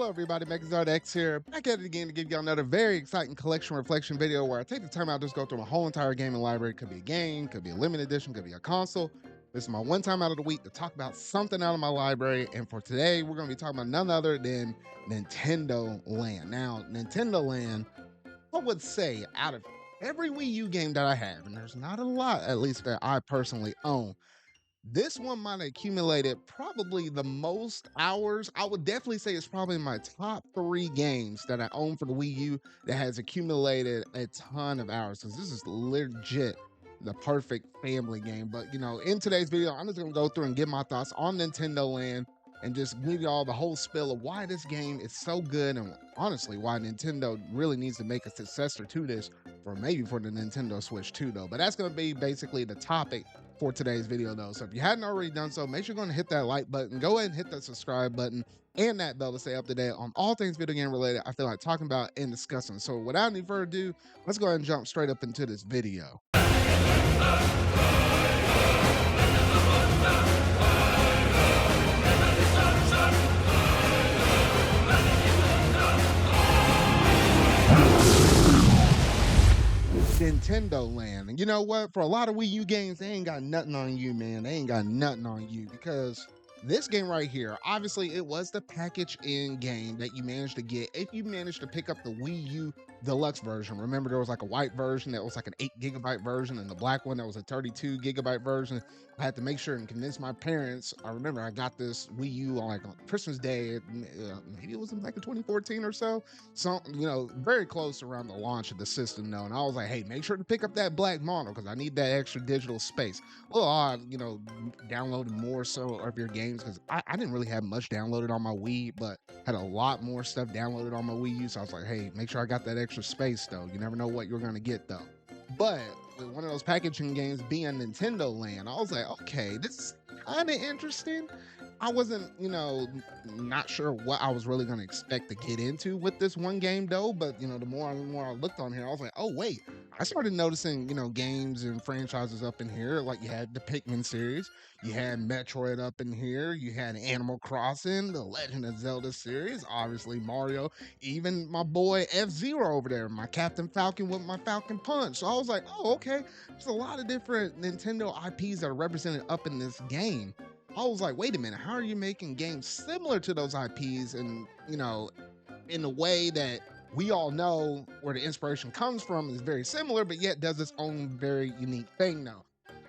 Hello everybody, Megazard X here, back at it again to give you another very exciting collection reflection video where I take the time out to just go through my whole entire gaming library. Could be a game, could be a limited edition, could be a console. This is my one time out of the week to talk about something out of my library, and for today we're going to be talking about none other than Nintendo Land. Now, Nintendo Land, I would say out of every Wii U game that I have, and there's not a lot at least that I personally own, this one might have accumulated probably the most hours. I would definitely say it's probably my top three games that I own for the Wii U that has accumulated a ton of hours. Because this is legit the perfect family game. But in today's video, I'm just gonna go through and give my thoughts on Nintendo Land and just give you all the whole spill of why this game is so good and honestly why Nintendo really needs to make a successor to this, or maybe for the Nintendo Switch too, though. But that's gonna be basically the topic for today's video though. So if you hadn't already done so, make sure you're going to hit that like button, go ahead and hit that subscribe button and that bell to stay up to date on all things video game related I feel like talking about and discussing. So without any further ado, let's go ahead and jump straight up into this video. Nintendo Land. And you know what? For a lot of Wii U games, they ain't got nothing on you, man. They ain't got nothing on you because this game right here, obviously, it was the package in game that you managed to get if you managed to pick up the Wii U deluxe version. Remember, there was like a white version that was like an 8 GB version, and the black one that was a 32 GB version. I had to make sure and convince my parents. I remember I got this Wii U on like on Christmas Day. Maybe it was in like in 2014 or so. So, very close around the launch of the system, though. And I was like, hey, make sure to pick up that black model because I need that extra digital space. A little odd, downloading more so of your games because I didn't really have much downloaded on my Wii, but had a lot more stuff downloaded on my Wii U. So I was like, hey, make sure I got that extra space, though. You never know what you're going to get, though. But with one of those packaging games being Nintendo Land, I was like, okay, this is kind of interesting. I wasn't, not sure what I was really going to expect to get into with this one game though. But the more and more I looked on here, I was like, oh wait, I started noticing, games and franchises up in here. Like you had the Pikmin series, you had Metroid up in here, you had Animal Crossing, the Legend of Zelda series, obviously Mario, even my boy F-Zero over there, my Captain Falcon with my Falcon Punch. So I was like, oh, okay, there's a lot of different Nintendo IPs that are represented up in this game. I was like, wait a minute, how are you making games similar to those IPs and, in a way that we all know where the inspiration comes from is very similar, but yet does its own very unique thing now.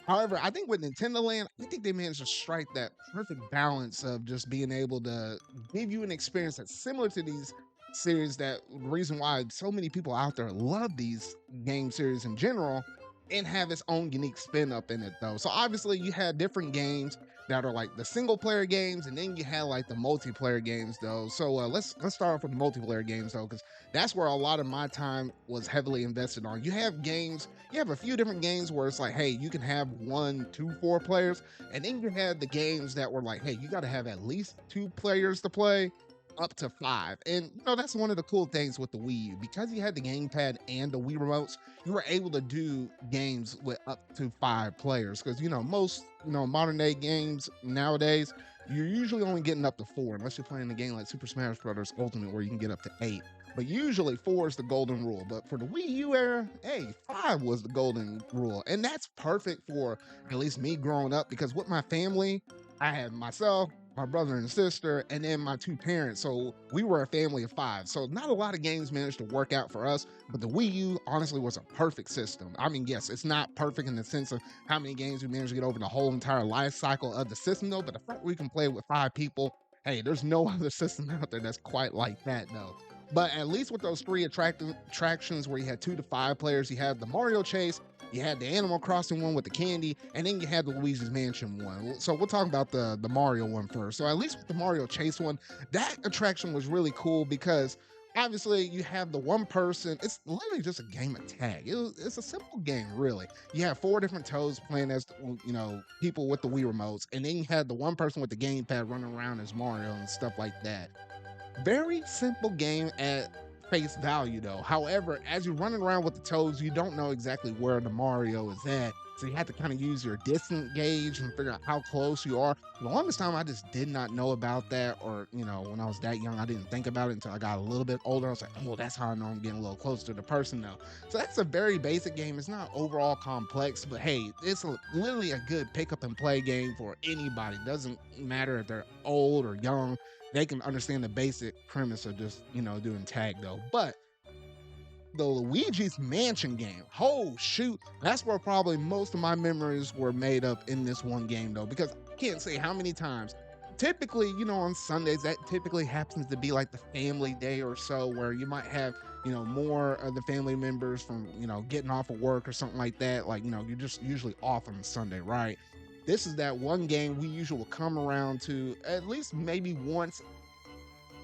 However, I think with Nintendo Land, I think they managed to strike that perfect balance of just being able to give you an experience that's similar to these series. That the reason why so many people out there love these game series in general and have its own unique spin up in it though. So obviously you had different games that are like the single player games, and then you had like the multiplayer games though. So let's start off with the multiplayer games though, because that's where a lot of my time was heavily invested on. You have games, you have a few different games where it's like, hey, you can have 1, 2, 4 players, and then you had the games that were like, hey, you got to have at least 2 players to play up to 5. And that's one of the cool things with the Wii U, because you had the gamepad and the Wii remotes, you were able to do games with up to 5 players. Because most modern day games nowadays, you're usually only getting up to 4 unless you're playing a game like Super Smash Bros. Ultimate, where you can get up to 8. But usually 4 is the golden rule. But for the Wii U era, hey, 5 was the golden rule. And that's perfect for at least me growing up, because with my family, I had myself, my brother and sister, and then my 2 parents. So we were a family of 5. So not a lot of games managed to work out for us, but the Wii U honestly was a perfect system. I mean, yes, it's not perfect in the sense of how many games we managed to get over the whole entire life cycle of the system though, but the fact we can play with 5 people, hey, there's no other system out there that's quite like that though. But at least with those 3 attractions where you had 2 to 5 players, you had the Mario Chase, you had the Animal Crossing one with the candy, and then you had the Luigi's Mansion one. So we'll talk about the Mario one first. So at least with the Mario Chase one, that attraction was really cool because obviously you have the one person, it's literally just a game of tag. It's a simple game, really. You have 4 different toads playing as people with the Wii remotes, and then you had the one person with the gamepad running around as Mario and stuff like that. Very simple game at face value though. However, as you're running around with the toads, you don't know exactly where the Mario is at. So you have to kind of use your distance gauge and figure out how close you are. The longest time I just did not know about that, or when I was that young, I didn't think about it until I got a little bit older. I was like, oh, that's how I know I'm getting a little closer to the person now. So that's a very basic game. It's not overall complex, but hey, it's literally a good pick up and play game for anybody. Doesn't matter if they're old or young. They can understand the basic premise of just doing tag though. But the Luigi's Mansion game, oh shoot, that's where probably most of my memories were made up in this one game though, because I can't say how many times. Typically, on Sundays, that typically happens to be like the family day or so, where you might have more of the family members from getting off of work or something like that. Like you're just usually off on Sunday, right? This is that one game we usually will come around to at least maybe once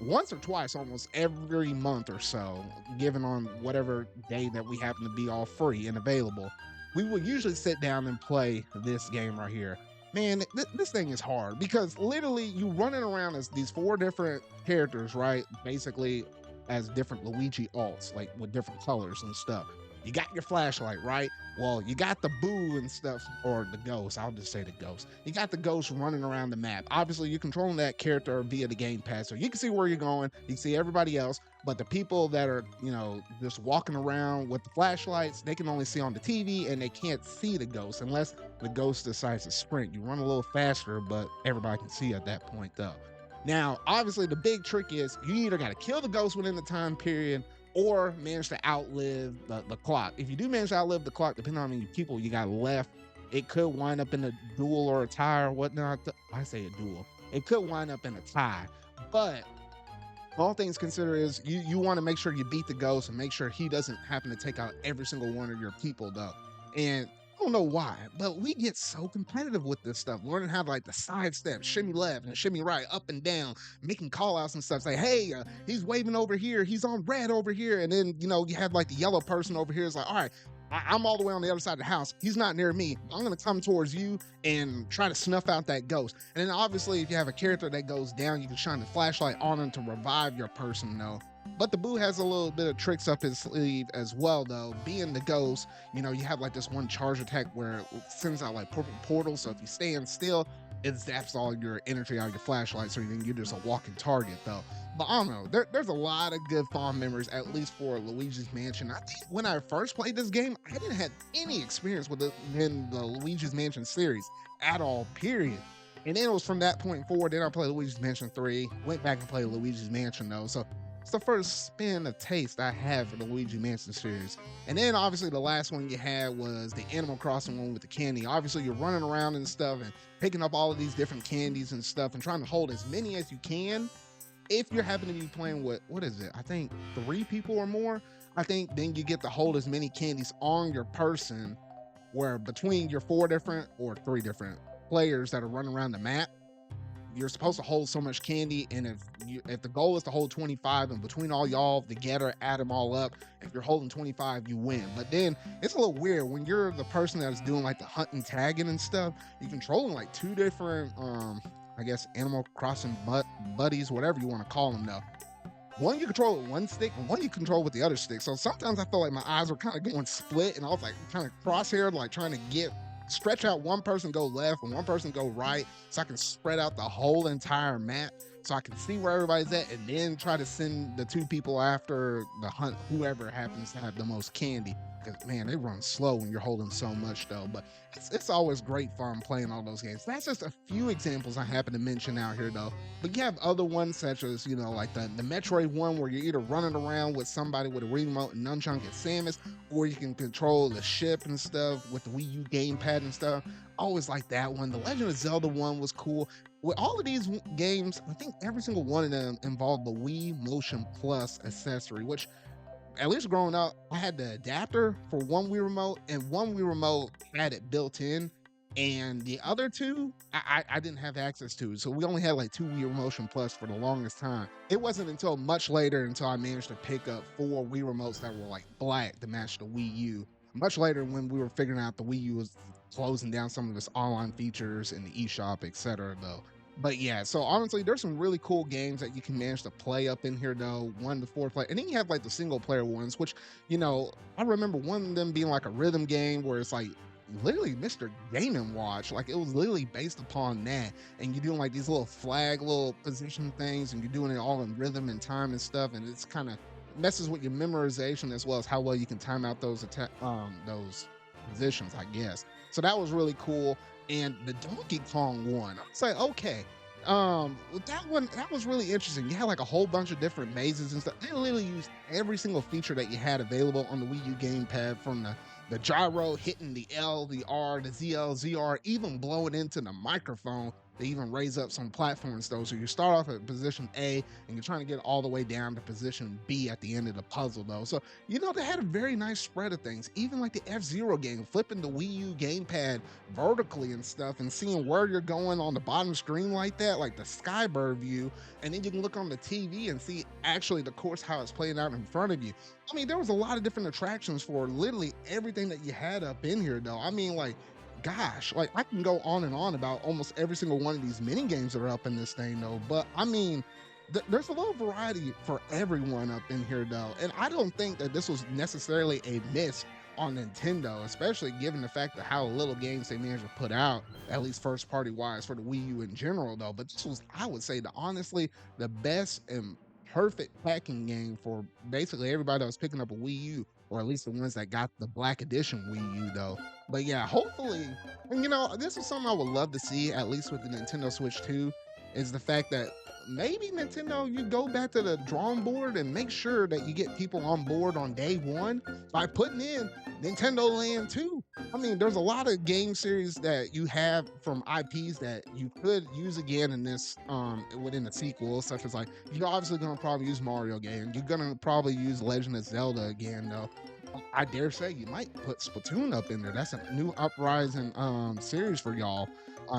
or twice almost every month or so, given on whatever day that we happen to be all free and available. We will usually sit down and play this game right here. Man, this thing is hard because literally you running around as these four different characters, right? Basically as different Luigi alts, like with different colors and stuff. You got your flashlight, right? Well, you got the Boo and stuff, or the ghost. I'll just say the ghost. You got the ghost running around the map. Obviously, you're controlling that character via the gamepad, so you can see where you're going. You can see everybody else, but the people that are, just walking around with the flashlights, they can only see on the TV, and they can't see the ghost unless the ghost decides to sprint. You run a little faster, but everybody can see at that point, though. Now, obviously, the big trick is you either got to kill the ghost within the time period or manage to outlive the clock. If you do manage to outlive the clock, depending on how many people you got left, it could wind up in a duel or a tie or whatnot. I say a duel. It could wind up in a tie. But all things considered is you want to make sure you beat the ghost and make sure he doesn't happen to take out every single one of your people, though. And I don't know why, but we get so competitive with this stuff, learning how to like the sidestep, shimmy left and shimmy right, up and down, making call outs and stuff. Say, hey, he's waving over here, he's on red over here. And then, you have like the yellow person over here. It's like, all right, I'm all the way on the other side of the house. He's not near me. I'm going to come towards you and try to snuff out that ghost. And then obviously, if you have a character that goes down, you can shine the flashlight on him to revive your person, though. But the Boo has a little bit of tricks up his sleeve as well, though. Being the ghost, you have like this one charge attack where it sends out like purple portals. So if you stand still, it zaps all your energy out of your flashlight. So you're just a walking target, though. But I don't know. There's a lot of good fond memories, at least for Luigi's Mansion. I think when I first played this game, I didn't have any experience with it in the Luigi's Mansion series at all, period. And then it was from that point forward, then I played Luigi's Mansion 3, went back and played Luigi's Mansion, though. So it's the first spin of taste I had for the Luigi Mansion series. And then obviously the last one you had was the Animal Crossing one with the candy. Obviously you're running around and stuff and picking up all of these different candies and stuff and trying to hold as many as you can. If you're happen to be playing with, what is it? I think 3 people or more. I think then you get to hold as many candies on your person, where between your 4 different or 3 different players that are running around the map, you're supposed to hold so much candy, and if the goal is to hold 25, and between all y'all together add them all up, if you're holding 25 you win. But then it's a little weird when you're the person that's doing like the hunting, tagging and stuff. You're controlling like 2 different I guess Animal Crossing buddies, whatever you want to call them, though. One you control with one stick, and one you control with the other stick. So sometimes I feel like my eyes were kind of going split, and I was like kind of crosshaired, like trying to stretch out one person go left and one person go right, so I can spread out the whole entire map, so I can see where everybody's at, and then try to send the 2 people after the hunt, whoever happens to have the most candy. Because man, they run slow when you're holding so much, though. But it's always great fun playing all those games. That's just a few examples I happen to mention out here, though. But you have other ones such as like the Metroid one, where you're either running around with somebody with a remote and nunchuk at Samus, or you can control the ship and stuff with the Wii U gamepad and stuff. Always like that one. The Legend of Zelda one was cool. With all of these games, I think every single one of them involved the Wii Motion Plus accessory, which, at least growing up, I had the adapter for one Wii remote, and one Wii remote had it built in, and the other 2 I didn't have access to. So we only had like 2 Wii Motion Plus for the longest time. It wasn't until much later until I managed to pick up 4 Wii remotes that were like black to match the Wii U. Much later, when we were figuring out the Wii U was closing down some of its online features in the eShop, etc., though. But yeah, so honestly, there's some really cool games that you can manage to play up in here though. 1 to 4 play, and then you have like the single player ones, which I remember one of them being like a rhythm game where it's like literally Mr. Game and Watch. Like it was literally based upon that, and you're doing like these little flag, little position things, and you're doing it all in rhythm and time and stuff, and it's kind of messes with your memorization as well as how well you can time out those positions, I guess. So that was really cool. And the Donkey Kong one, I was like, okay. With that one, that was really interesting. You had like a whole bunch of different mazes and stuff. They literally used every single feature that you had available on the Wii U gamepad, from the gyro, hitting the L, the R, the ZL, ZR, even blowing into the microphone. They even raise up some platforms though. So you start off at position A and you're trying to get all the way down to position B at the end of the puzzle though. So, they had a very nice spread of things. Even like the F-Zero game, flipping the Wii U gamepad vertically and stuff and seeing where you're going on the bottom screen like that, like the Skybird view. And then you can look on the TV and see actually the course, how it's playing out in front of you. I mean, there was a lot of different attractions for literally everything that you had up in here though. I mean, like, gosh, like I can go on and on about almost every single one of these mini games that are up in this thing though. But I mean, there's a little variety for everyone up in here though. And I don't think that this was necessarily a miss on Nintendo, especially given the fact that how little games they managed to put out, at least first party wise for the Wii U in general though. But this was, I would say, honestly the best and perfect packing game for basically everybody that was picking up a Wii U, or at least the ones that got the Black Edition Wii U though. But yeah, hopefully, and this is something I would love to see, at least with the Nintendo Switch 2, is the fact that maybe Nintendo, you go back to the drawing board and make sure that you get people on board on day one by putting in Nintendo Land 2. I mean, there's a lot of game series that you have from IPs that you could use again in this within the sequel, such as like you're obviously gonna probably use Mario again. You're gonna probably use Legend of Zelda again though. I dare say you might put Splatoon up in there. That's a new uprising series for y'all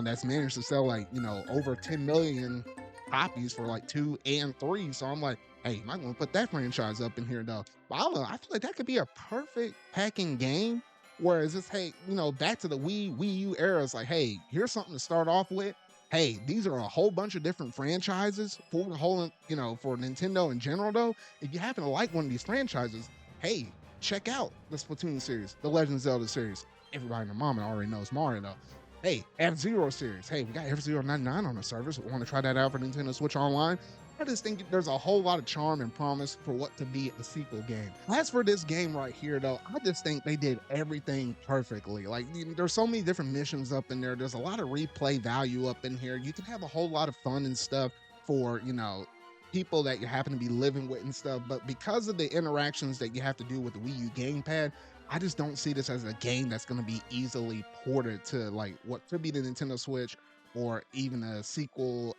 that's managed to sell like, over 10 million copies for like 2 and 3. So I'm like, hey, you might want to put that franchise up in here though. But I don't know, I feel like that could be a perfect packing game. Whereas it's, hey, back to the Wii U era, it's like, hey, here's something to start off with. Hey, these are a whole bunch of different franchises for the whole, for Nintendo in general though. If you happen to like one of these franchises, hey, check out the Splatoon series, the Legend of Zelda series. Everybody and their mama already knows Mario though. Hey, F-Zero series. Hey, we got F-Zero 99 on the service. We want to try that out for Nintendo Switch Online. I just think there's a whole lot of charm and promise for what to be a sequel game. As for this game right here, though, I just think they did everything perfectly. Like, there's so many different missions up in there. There's a lot of replay value up in here. You can have a whole lot of fun and stuff for, people that you happen to be living with and stuff. But because of the interactions that you have to do with the Wii U gamepad, I just don't see this as a game that's going to be easily ported to like what could be the Nintendo Switch or even a sequel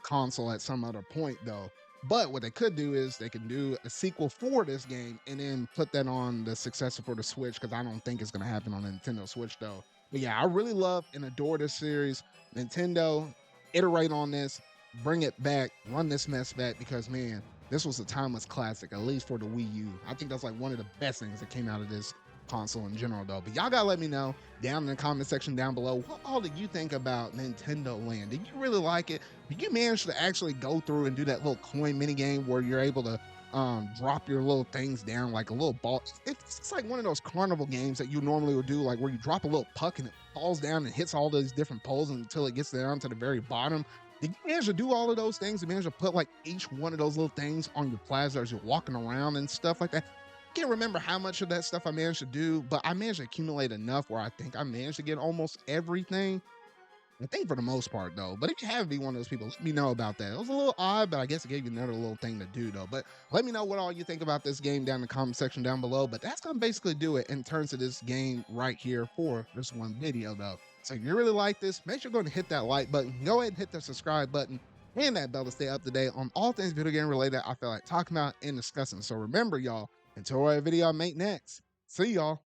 console at some other point though. But what they could do is they can do a sequel for this game and then put that on the successor for the Switch, because I don't think it's going to happen on the Nintendo Switch though. But yeah, I really love and adore this series. Nintendo, iterate on this, bring it back, run this mess back, because man, this was a timeless classic, at least for the Wii U. I think that's like one of the best things that came out of this console in general though. But y'all gotta let me know down in the comment section down below, what all did you think about Nintendo Land? Did you really like it? Did you manage to actually go through and do that little coin mini game where you're able to drop your little things down like a little ball? It's like one of those carnival games that you normally would do, like where you drop a little puck and it falls down and hits all those different poles until it gets down to the very bottom. Did you manage to do all of those things? You manage to put like each one of those little things on your plaza as you're walking around and stuff like that? I can't remember how much of that stuff I managed to do, but I managed to accumulate enough where I think I managed to get almost everything. I think for the most part though. But if you have to be one of those people, let me know about that. It was a little odd, but I guess it gave you another little thing to do though. But let me know what all you think about this game down in the comment section down below. But that's gonna basically do it in terms of this game right here for this one video though. So if you really like this, make sure you're going to hit that like button, go ahead and hit the subscribe button and that bell to stay up to date on all things video game related I feel like talking about and discussing. So remember y'all, until our video I make next, see y'all.